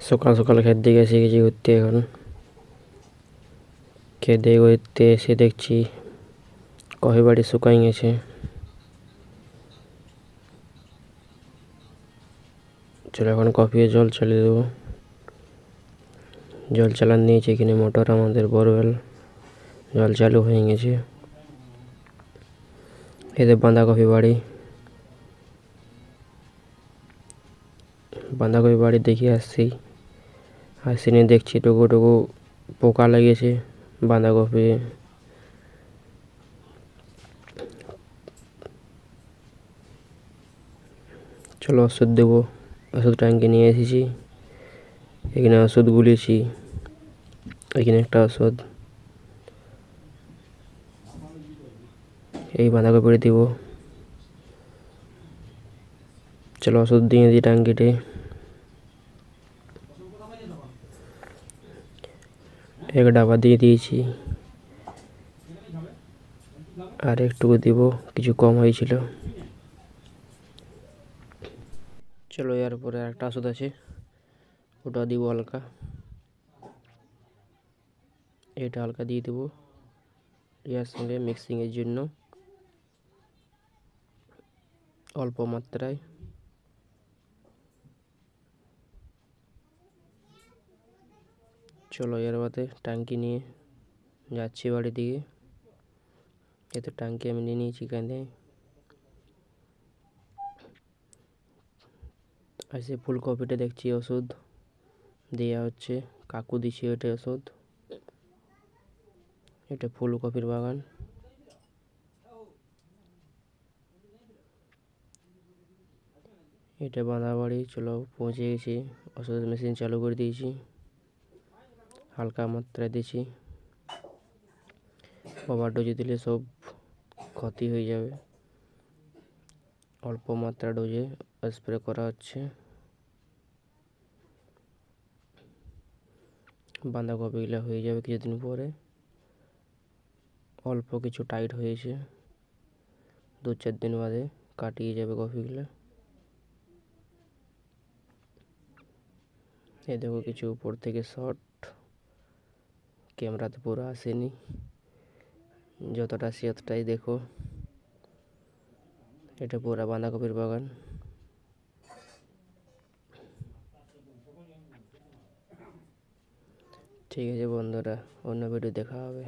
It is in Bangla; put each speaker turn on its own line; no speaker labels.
সকাল সকাল ক্ষেত দিকে এসে গেছি ঘুরতে। এখন ক্ষেত দিয়ে ঘুরতে এসে দেখছি কফি বাড়ি শুকাই গেছে। চলো এখন কফি জল চালিয়ে দেবো। জল চালান দিয়েছে এখানে মোটর, আমাদের বোরওয়েল জল চালু হয়ে গেছে। এদের বাঁধাকপি বাড়ি, বাঁধাকপি বাড়ি দেখে আসছি নিয়ে দেখছি টুকু টুকু পোকা লেগেছে বাঁধাকপি। চলো ওষুধ দেবো। ওষুধ ট্যাঙ্কি নিয়ে এসেছি, এখানে ওষুধ গুলিয়েছি। এখানে একটা ওষুধ এই বাঁধাকপি দিব। চলো ওষুধ দিয়ে দিই ট্যাঙ্কিতে। এক ডাবা দিয়ে দিয়েছি, আর একটুকু দিব, কিছু কম হয়েছিল। চলো এরপরে একটা ওষুধ আছে, ওটা দিব হালকা। এটা হালকা দিয়ে দেবো ইয়ার সঙ্গে মিক্সিংয়ের জন্য, অল্প মাত্রায়। চলো এর বাদে ট্যাঙ্কি নিয়ে যাচ্ছি বাড়ি দিকে। এতে ট্যাঙ্কি আমি নিয়ে নিয়েছি কাঁধে। এসে ফুলকপিটা দেখছি ওষুধ দেওয়া হচ্ছে, কাকু দিচ্ছে এটা ওষুধ। এটা ফুলকপির বাগান। এটা বাঁধাবাড়ি। চলো পৌঁছে গেছি, ওষুধের মেশিন চালু করে দিয়েছি, হালকা মাত্রায় দিয়েছি। ওভার ডোজে দিলে সব ক্ষতি হয়ে যাবে, অল্প মাত্রা ডোজে স্প্রে করা হচ্ছে। বাঁধাকপিগুলো হয়ে যাবে কিছুদিন পরে, অল্প কিছু টাইট হয়েছে, 2-4 দিন বাদে কাটিয়ে যাবে কপিগুলো। এই দেখো কিছু উপর থেকে শট, ক্যামেরাতে পুরো আসেনি, যতটা আসে ততটাই দেখো। এটা পুরা বাঁধাকপির বাগান। ঠিক আছে বন্ধুরা, অন্য ভিডিও দেখা হবে।